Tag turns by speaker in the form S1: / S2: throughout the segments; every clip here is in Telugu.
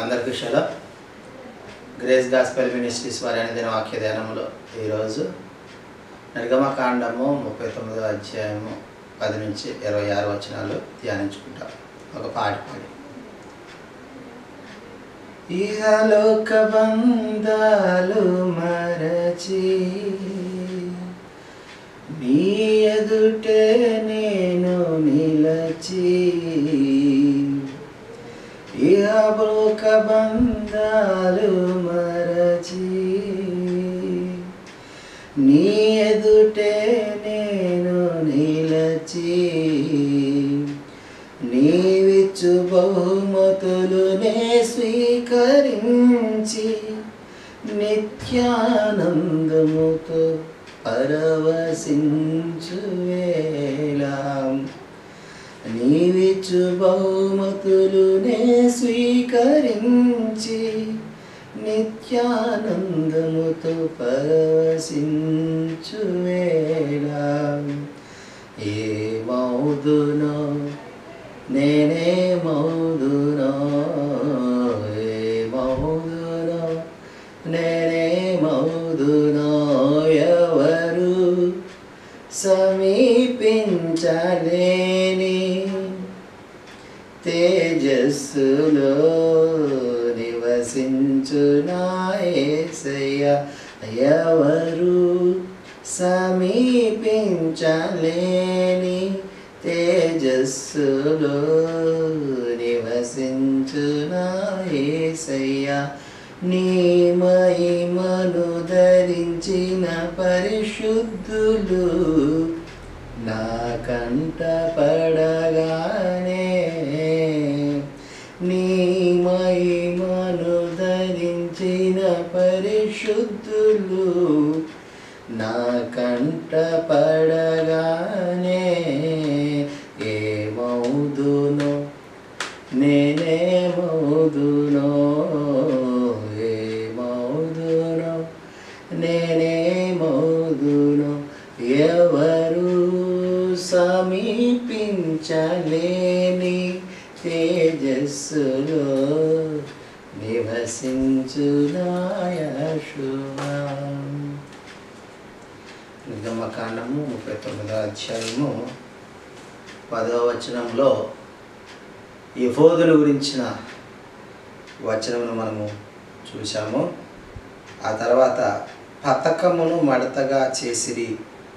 S1: అందరికీ షలో గ్రేస్ గాస్పెల్ మినిస్ట్రీస్ వారి అనుదిన వాక్య ధ్యానంలో ఈరోజు నిర్గమకాండము 39వ అధ్యాయము 10 నుంచి 26 వచనాలు ధ్యానించుకుంటాం. ఒక పాట పాడి ఇహలోక బంధాలు మరచి నీ ఎదుటే నేను నిలచి ఇహలోక బంధాలు మరచి నీ ఎదుటే నేను నిలచి నీవిచ్చు బహుమతులునే స్వీకరించి నిత్యానందముతో పరవశించు వేళ నీవిచ్చు బహుమతులునే స్వీకరించి నిత్యానందముతో పరవశించు వేళ ఏ మౌదునో నేనే మౌదునో ఏ మౌదునో నేనే మౌదునో ఎవరు సమీపించలేని తేజస్సులో నివసించు నా యేసయ్య ఎవరు సమీపించలేని తేజస్సులో నివసించు నా యేసయ్య నీ మహిమను ధరించిన పరిశుద్ధులు నా కంట పడగానే నీ మహిమను ధరించిన పరిశుద్ధులు నా కంట పడగానే ఏ మౌదునో నేనే మౌదునో ఏ మౌదునో నేనే మౌదునో ఎవరు సమీపించలేని తేజస్సులో నివసించు నా యెహోవా. నిర్గమకాండము 39వ అధ్యాయము 10వ వచనంలో ఎఫోదుల గురించిన వచనమును మనము చూసాము. ఆ తర్వాత పతకమును మడతగా చేసిరి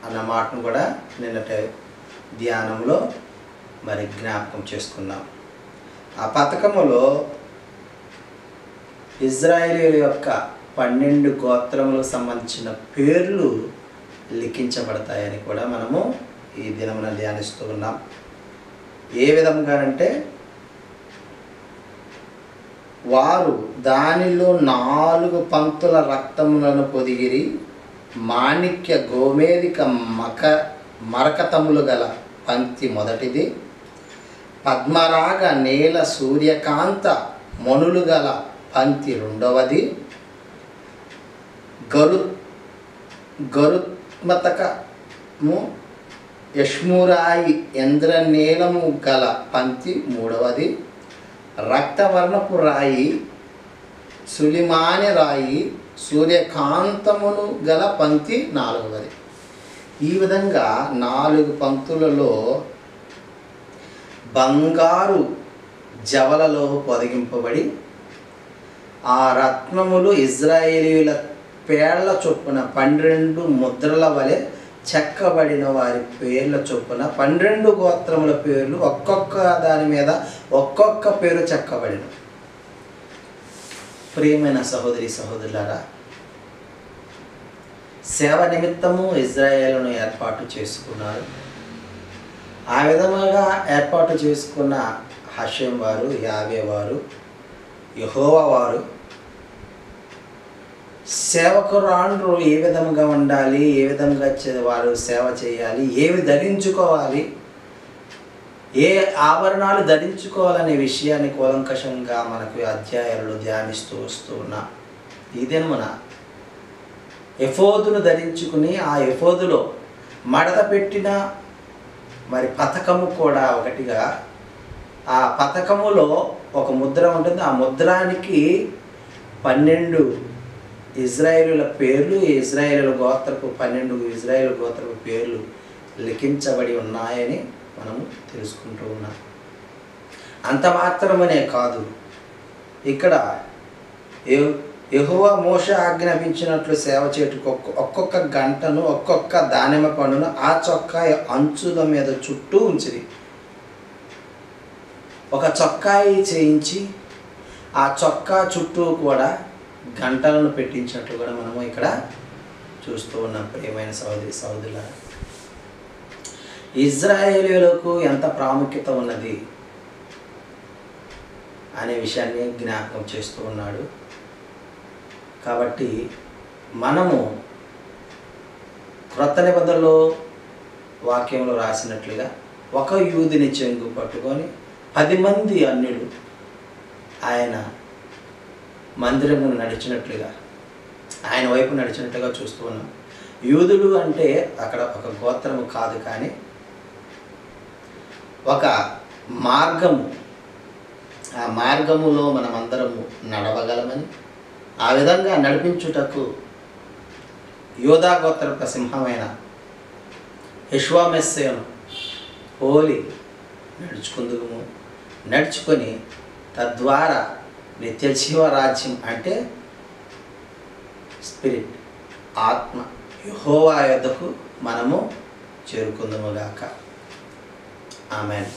S1: అన్న మాటను కూడా నిన్నటి ధ్యానంలో మరి జ్ఞాపకం చేసుకున్నాం. ఆ పతకములో ఇజ్రాయేలీయుల యొక్క 12 గోత్రములకు సంబంధించిన పేర్లు లిఖించబడతాయని కూడా మనము ఈ దినమున ధ్యానిస్తూ ఉన్నాం. ఏ విధంగా అంటే వారు దానిలో 4 పంక్తుల రక్తములను పొదిగిరి మాణిక్య గోమేధిక మరకతములు గల పంక్తి మొదటిది, పద్మరాగ నీల సూర్యకాంత మణులు గల పంక్తి రెండవది, గరుత్మతకము యష్మురాయి ఇంద్రనీలము గల పంక్తి మూడవది, రక్తవర్ణపు రాయి సులిమాని రాయి సూర్యకాంతమును గల పంక్తి నాలుగవది. ఈ విధంగా 4 పంక్తులలో బంగారు జవలలో పొదిగింపబడి ఆ రత్నములు ఇజ్రాయేలీయుల పేర్ల చొప్పున 12 ముద్రల వలె చెక్కబడిన వారి పేర్ల చొప్పున 12 గోత్రముల పేర్లు ఒక్కొక్క దాని మీద ఒక్కొక్క పేరు చెక్కబడిన. ప్రియమైన సహోదరి సహోదరులారా, సేవ నిమిత్తము ఇజ్రాయేలును ఏర్పాటు చేసుకున్నారు. ఆ విధముగా ఏర్పాటు చేసుకున్న హషేం వారు, యావే వారు, యెహోవా వారు సేవకురాండ్రు ఏ విధంగా ఉండాలి, ఏ విధంగా వారు సేవ చేయాలి, ఏవి ధరించుకోవాలి, ఏ ఆభరణాలు ధరించుకోవాలనే విషయాన్ని కూలంకషంగా మనకు అధ్యాయాలలో ధ్యానిస్తూ వస్తూ ఉన్నాం. ఈ దినమున ఎఫోదును ధరించుకుని ఆ ఎఫోదులో మడత పెట్టిన మరి పథకము కూడా ఒకటిగా ఆ పతకములో ఒక ముద్ర ఉంటుంది. ఆ ముద్రానికి 12 ఇజ్రాయేలుల పేర్లు, ఇజ్రాయేలు గోత్రపు 12 ఇజ్రాయేలు గోత్రపు పేర్లు లిఖించబడి ఉన్నాయని మనము తెలుసుకుంటూ ఉన్నాం. అంత మాత్రమనే కాదు, ఇక్కడ యెహోవా మోషే ఆజ్ఞాపించినట్లు సేవ చేయుటకు ఒక్కొక్క గంటను ఒక్కొక్క దానిమ్మ పండును ఆ చొక్కా అంచుల మీద చుట్టూ ఉంచిరి. ఒక చొక్కాయి చేయించి ఆ చొక్కా చుట్టూ కూడా గంటలను పెట్టించినట్లు కూడా మనము ఇక్కడ చూస్తూ ఉన్నాం. ప్రియమైన సహోదరులారా, ఇజ్రాయేలీయులకు ఎంత ప్రాముఖ్యత ఉన్నది అనే విషయాన్ని జ్ఞాపకం చేస్తూ ఉన్నాడు. కాబట్టి మనము క్రొత్త నిబంధనలో వాక్యంలో రాసినట్లుగా ఒక యూదుని చెంగు పట్టుకొని 10 మంది అన్యులు ఆయన మందిరమును నడిచినట్లుగా, ఆయన వైపు నడిచినట్లుగా చూస్తూ ఉన్నాం. యూదులు అంటే అక్కడ ఒక గోత్రము కాదు, కానీ ఒక మార్గము. ఆ మార్గములో మనమందరము నడవగలమని, ఆ విధంగా నడిపించుటకు యోధా గోత్రపు సింహమైన యెషువా మెస్సీయను పోలి నడుచుకొని తద్వారా నిత్యజీవ రాజ్యం అంటే స్పిరిట్, ఆత్మ, యెహోవా యొద్దకు మనము చేరుకుందుముగాక. ఆమేన్.